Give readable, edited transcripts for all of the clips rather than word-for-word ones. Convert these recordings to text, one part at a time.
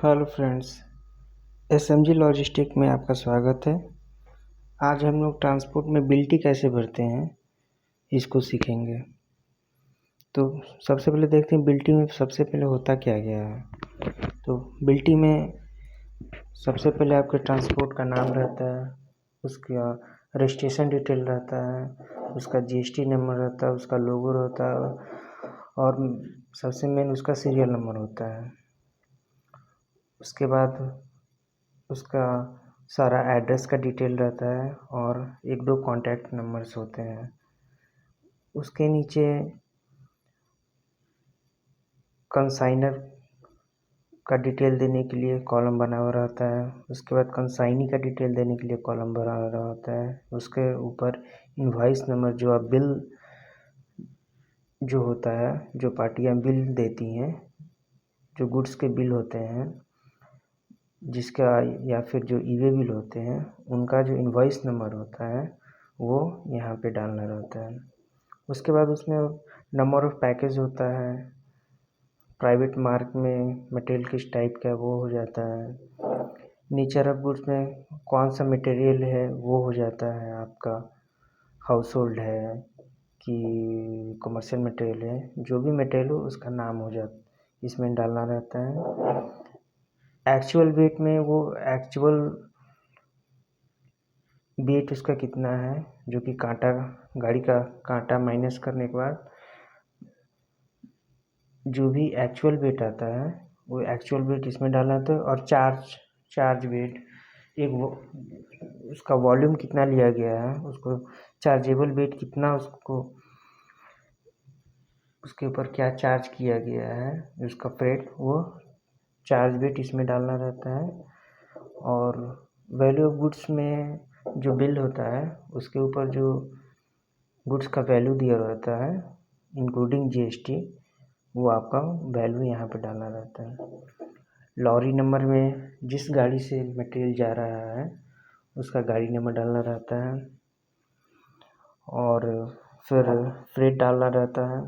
Hello friends, SMG logistic में आपका स्वागत है। आज हम लोग ट्रांसपोर्ट में बिल्टी कैसे भरते हैं इसको सीखेंगे। तो सबसे पहले देखते हैं बिल्टी में सबसे पहले होता क्या गया है। तो बिल्टी में सबसे पहले आपके ट्रांसपोर्ट का नाम रहता है, उसका रजिस्ट्रेशन डिटेल रहता है, उसका जीएसटी नंबर रहता है, उसका लोगो रहता है और सबसे मेन उसका सीरियल नंबर होता है। उसके बाद उसका सारा एड्रेस का डिटेल रहता है और एक दो कॉन्टैक्ट नंबर्स होते हैं। उसके नीचे कंसाइनर का डिटेल देने के लिए कॉलम बना हुआ रहता है। उसके बाद कंसाइनी का डिटेल देने के लिए कॉलम बना हुआ होता है। उसके ऊपर इनवॉइस नंबर जो आप बिल जो होता है, जो पार्टियां बिल देती हैं, जो गुड्स के बिल होते हैं जिसका या फिर जो ईवे बिल होते हैं, उनका जो इनवॉइस नंबर होता है वो यहाँ पे डालना रहता है। उसके बाद उसमें नंबर ऑफ़ पैकेज होता है, प्राइवेट मार्क में मटेरियल किस टाइप का है वो हो जाता है, नेचर ऑफ गुड्स में कौन सा मटेरियल है वो हो जाता है, आपका हाउस होल्ड है कि कमर्शियल मटेरियल है, जो भी मटेरियल हो उसका नाम हो जाता इसमें डालना रहता है। एक्चुअल वेट में वो एक्चुअल वेट उसका कितना है, जो कि कांटा गाड़ी का कांटा माइनस करने के बाद जो भी एक्चुअल वेट आता है वो एक्चुअल वेट इसमें डालना था। और चार्ज वेट एक वो उसका वॉल्यूम कितना लिया गया है, उसको चार्जेबल वेट कितना, उसको उसके ऊपर क्या चार्ज किया गया है, उसका फ्रेट, वो चार्ज वेट इसमें डालना रहता है। और वैल्यू ऑफ गुड्स में जो बिल होता है उसके ऊपर जो गुड्स का वैल्यू दिया रहता है इंक्लूडिंग जीएसटी, वो आपका वैल्यू यहाँ पे डालना रहता है। लॉरी नंबर में जिस गाड़ी से मटेरियल जा रहा है उसका गाड़ी नंबर डालना रहता है। और फिर फ्रेट डालना रहता है,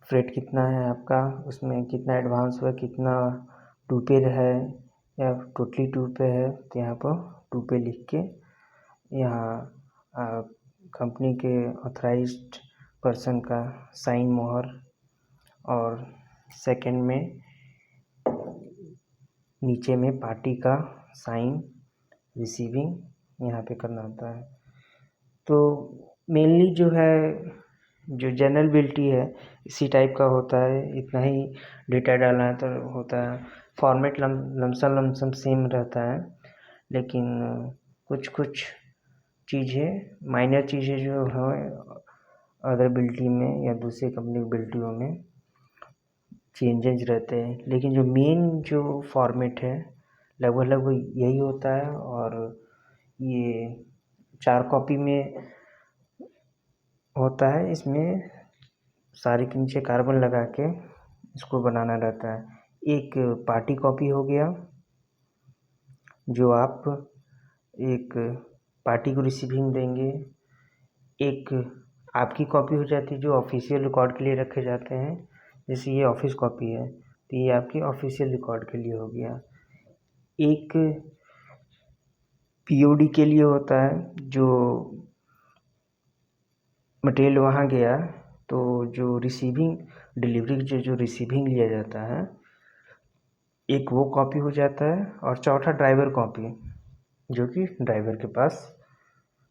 फ्रेट कितना है आपका, उसमें कितना एडवांस हुआ, कितना टू पे है या टोटली टू पे है, तो यहाँ पर टू पे लिख के यहाँ कंपनी के ऑथराइज्ड पर्सन का साइन मोहर और सेकंड में नीचे में पार्टी का साइन रिसीविंग यहाँ पे करना होता है। तो मेनली जो है जो जनरल बिल्टी है इसी टाइप का होता है, इतना ही डेटा डालना है तो होता है। फॉर्मेट लमसम सेम रहता है, लेकिन कुछ चीज़ें माइनर चीज़ें जो हैं अदर बिल्टी में या दूसरे कंपनी की बिल्टियों में चेंजेस रहते हैं, लेकिन जो मेन जो फॉर्मेट है लगभग यही होता है। और ये 4 कॉपी में होता है, इसमें सारे के नीचे कार्बन लगा के इसको बनाना रहता है। एक पार्टी कॉपी हो गया जो आप एक पार्टी को रिसीविंग देंगे, एक आपकी कॉपी हो जाती है जो ऑफिशियल रिकॉर्ड के लिए रखे जाते हैं, जैसे ये ऑफिस कॉपी है तो ये आपकी ऑफिशियल रिकॉर्ड के लिए हो गया। एक पीओडी के लिए होता है, जो मटेरियल वहाँ गया तो जो रिसीविंग डिलीवरी जो रिसीविंग लिया जाता है, एक वो कॉपी हो जाता है। और चौथा ड्राइवर कॉपी जो कि ड्राइवर के पास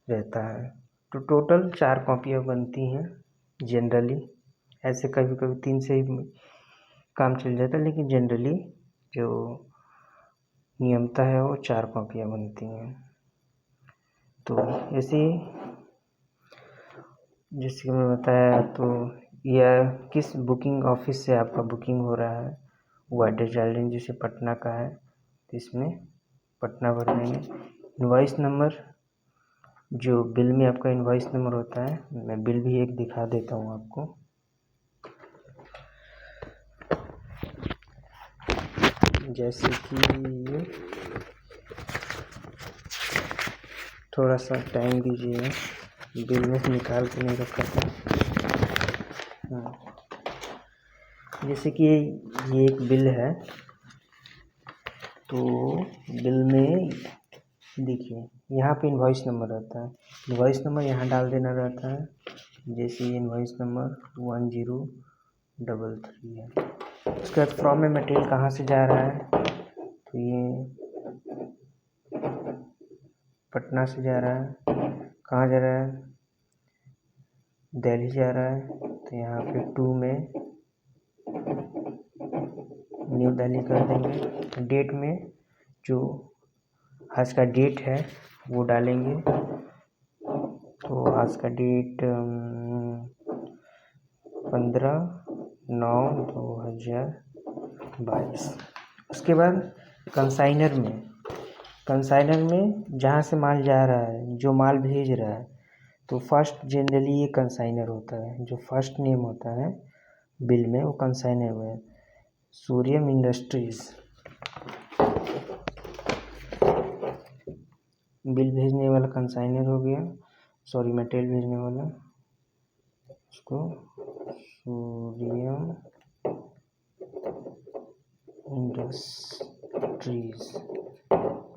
रहता है। तो टोटल 4 कॉपियाँ बनती हैं जनरली। ऐसे कभी कभी 3 से ही काम चल जाता है, लेकिन जनरली जो नियमता है वो 4 कॉपियाँ बनती हैं। तो ऐसे ही जैसे कि मैं बताया, तो यह किस बुकिंग ऑफिस से आपका बुकिंग हो रहा है वो एड्रेस डाल देंगे, जैसे पटना का है तो इसमें पटना भर देंगे। इनवॉइस नंबर जो बिल में आपका इनवॉइस नंबर होता है, मैं बिल भी एक दिखा देता हूँ आपको। जैसे कि थोड़ा सा टाइम दीजिए, बिल में निकाल के नहीं रखा था। जैसे कि ये एक बिल है, तो बिल में देखिए यहाँ पे इनवॉइस नंबर रहता है, इनवॉइस नंबर यहाँ डाल देना रहता है। जैसे इनवॉइस नंबर 1033 है। उसके बाद फ्रॉम में मटेरियल कहाँ से जा रहा है, तो ये पटना से जा रहा है। कहाँ जा रहा है, दिल्ली जा रहा है, तो यहाँ पे 2 में न्यू दिल्ली कर देंगे। डेट में जो आज का डेट है वो डालेंगे, तो आज का डेट 15/9/2022। उसके बाद कंसाइनर में जहाँ से माल जा रहा है, जो माल भेज रहा है, तो फर्स्ट जनरली ये कंसाइनर होता है, जो फर्स्ट नेम होता है बिल में वो कंसाइनर में सूर्यम इंडस्ट्रीज। बिल भेजने वाला कंसाइनर हो गया, सॉरी मटेरियल भेजने वाला, उसको सूर्यम इंडस्ट्रीज।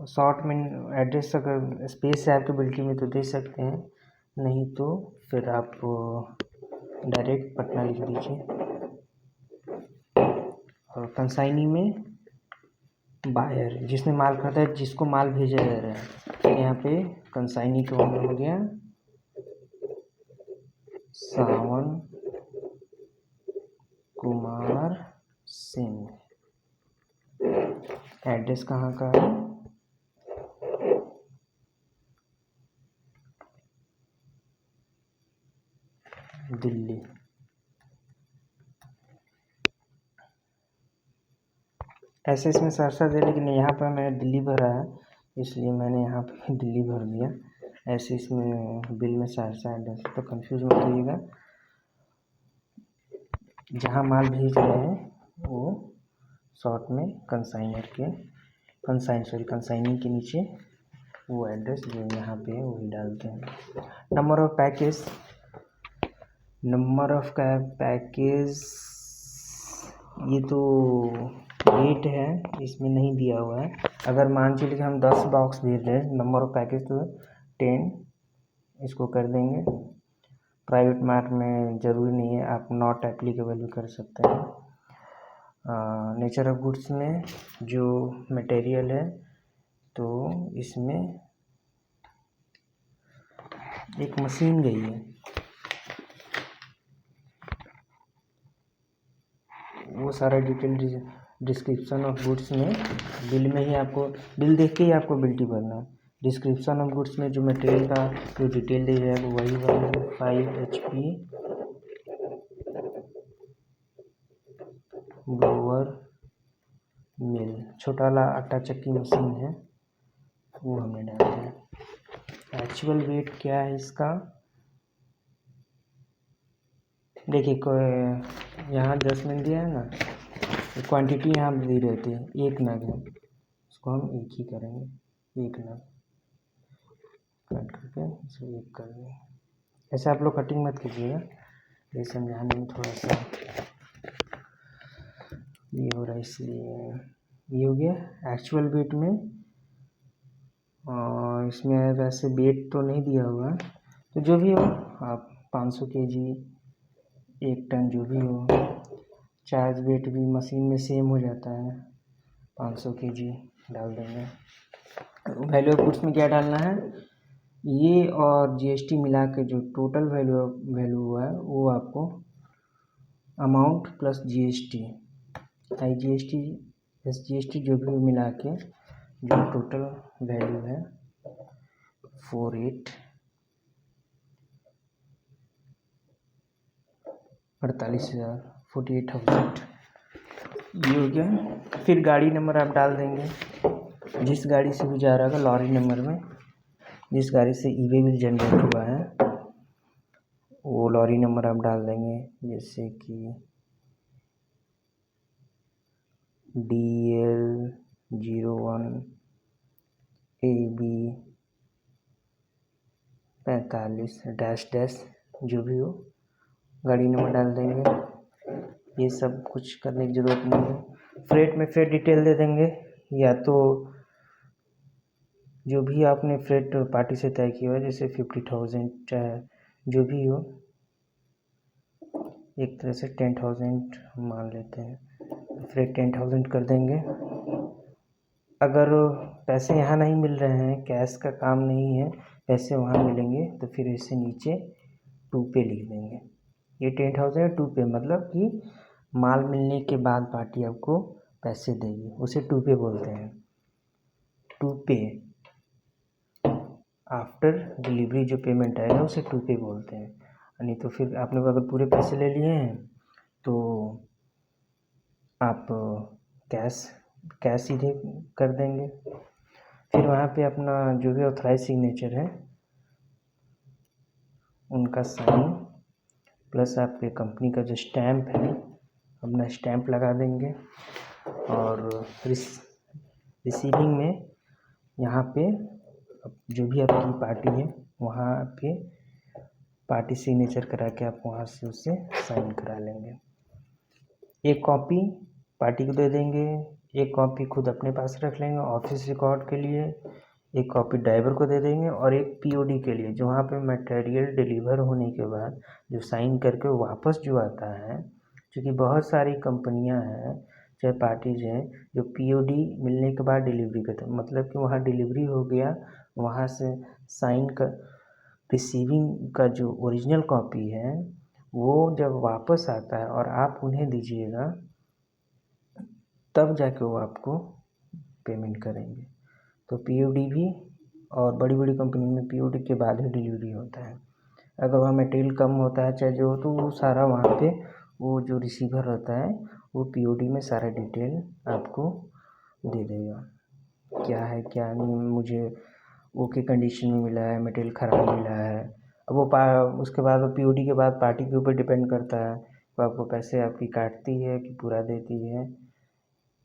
शॉर्ट में एड्रेस अगर स्पेस है आपके बिल्टी में तो दे सकते हैं, नहीं तो फिर आप डायरेक्ट पटना लिख दीजिए। और कंसाइनी में बायर, जिसने माल खरीदा है, जिसको माल भेजा जा रहा है, यहाँ पे कंसाइनी का ओनर हो गया सावन कुमार सिंह। एड्रेस कहाँ का है, दिल्ली। ऐसे इसमें सरसा दे, लेकिन यहाँ पर मैंने दिल्ली भरा है, इसलिए मैंने यहाँ पे दिल्ली भर दिया। ऐसे इसमें बिल में सहरसा एड्रेस, तो कंफ्यूज मत होइएगा। जहाँ माल भेज रहे हैं वो शॉर्ट में कंसाइनी के नीचे वो एड्रेस जो यहाँ पे है वही डालते हैं। नंबर ऑफ पैकेज, ये तो रेट है, इसमें नहीं दिया हुआ है। अगर मान चलिए हम 10 बॉक्स भेज रहे हैं, नंबर ऑफ पैकेज तो 10 इसको कर देंगे। प्राइवेट मार्ट में ज़रूरी नहीं है, आप नॉट एप्लीकेबल भी कर सकते हैं। नेचर ऑफ गुड्स में जो मटेरियल है, तो इसमें एक मशीन गई है, वो सारा डिटेल डिस्क्रिप्शन ऑफ गुड्स में बिल में ही आपको, बिल देख के ही आपको बिल्टी भरना है। डिस्क्रिप्शन ऑफ गुड्स में जो मटेरियल का जो डिटेल दी जाएगा वही 5 HP ब्लोअर मिल, छोटा वाला आटा चक्की मशीन है, वो हमें डालना है। एक्चुअल वेट क्या है इसका, देखिए यहाँ 10 मिल दिया है ना, क्वांटिटी यहाँ दी रहती है, 1 नग है, उसको हम 1 ही करेंगे, 1 नग कट करके इसको 1 कर देंगे। ऐसे आप लोग कटिंग मत कीजिएगा, ये समझाने में थोड़ा सा ये हो रहा है, इसलिए ये हो गया। एक्चुअल वेट में इसमें वैसे वेट तो नहीं दिया हुआ है, तो जो भी हो आप 500 kg 1 टन जो भी हो, चार्ज वेट भी मशीन में सेम हो जाता है, 500 kg डाल देंगे। वैल्यू ऑफ गुड्स में क्या डालना है, ये और GST मिला के जो टोटल वैल्यू हुआ है वो आपको amount plus GST, IGST SGST जो भी मिला के जो टोटल वैल्यू है 48,000 ये हो गया। फिर गाड़ी नंबर आप डाल देंगे, जिस गाड़ी से भी जा रहा होगा, लॉरी नंबर में जिस गाड़ी से ई-वे बिल जनरेट हुआ है वो लॉरी नंबर आप डाल देंगे, जैसे कि DL01 AB 45 -- जो भी हो, गाड़ी नंबर डाल देंगे। ये सब कुछ करने की ज़रूरत नहीं है। फ्रेट में फ्रेट डिटेल दे देंगे, या तो जो भी आपने फ्रेट पार्टी से तय किया हो, जैसे 50,000 चाहे जो भी हो, एक तरह से 10,000 हम मान लेते हैं, फ्रेट 10,000 कर देंगे। अगर पैसे यहाँ नहीं मिल रहे हैं, कैश का काम नहीं है, पैसे वहाँ मिलेंगे, तो फिर इसे नीचे 2 पे लिख देंगे। ये 10,000 2 पे, मतलब कि माल मिलने के बाद पार्टी आपको पैसे देगी, उसे 2 पे बोलते हैं। 2 पे आफ्टर डिलीवरी जो पेमेंट आएगा उसे 2 पे बोलते हैं। नहीं तो फिर आपने अगर पूरे पैसे ले लिए हैं तो आप कैश सीधे कर देंगे। फिर वहाँ पे अपना जो भी ऑथराइज सिग्नेचर है उनका साइन, प्लस आपके कंपनी का जो स्टैम्प है अपना स्टैम्प लगा देंगे। और रिसीविंग में यहाँ पे जो भी आपकी पार्टी है वहाँ पे पार्टी सिग्नेचर करा के आप वहाँ से उसे साइन करा लेंगे। एक कॉपी पार्टी को दे देंगे, एक कॉपी खुद अपने पास रख लेंगे ऑफिस रिकॉर्ड के लिए, एक कॉपी ड्राइवर को दे देंगे, और एक पीओडी के लिए जो वहाँ पे मटेरियल डिलीवर होने के बाद जो साइन करके वापस जो आता है। क्योंकि बहुत सारी कंपनियां हैं चाहे पार्टीज हैं जो पीओडी मिलने के बाद डिलीवरी करते हैं, मतलब कि वहाँ डिलीवरी हो गया, वहाँ से साइन कर रिसीविंग का जो ओरिजिनल कॉपी है वो जब वापस आता है और आप उन्हें दीजिएगा तब जाके वो आपको पेमेंट करेंगे। तो पीओडी भी, और बड़ी बड़ी कंपनी में पीओडी के बाद ही डिलीवरी होता है। अगर वहाँ मटेरियल कम होता है चाहे जो हो, तो वो सारा वहाँ पे वो जो रिसीवर रहता है वो पीओडी में सारा डिटेल आपको दे देगा, क्या है क्या नहीं, मुझे ओके कंडीशन में मिला है, मटेरियल ख़राब मिला है। अब वो उसके बाद वो पीओडी के बाद पार्टी के ऊपर डिपेंड करता है तो आपको पैसे आपकी काटती है कि पूरा देती है।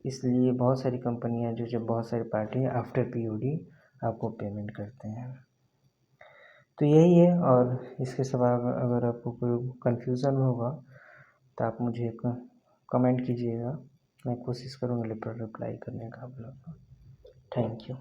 इसलिए बहुत सारी कंपनियां जो जब बहुत सारी पार्टी आफ्टर पीओडी आपको पेमेंट करते हैं। तो यही है, और इसके सिवा अगर आपको कोई कन्फ्यूज़न होगा तो आप मुझे कमेंट कीजिएगा, मैं कोशिश करूँगा रिप्लाई करने का आप लोग को। Thank you.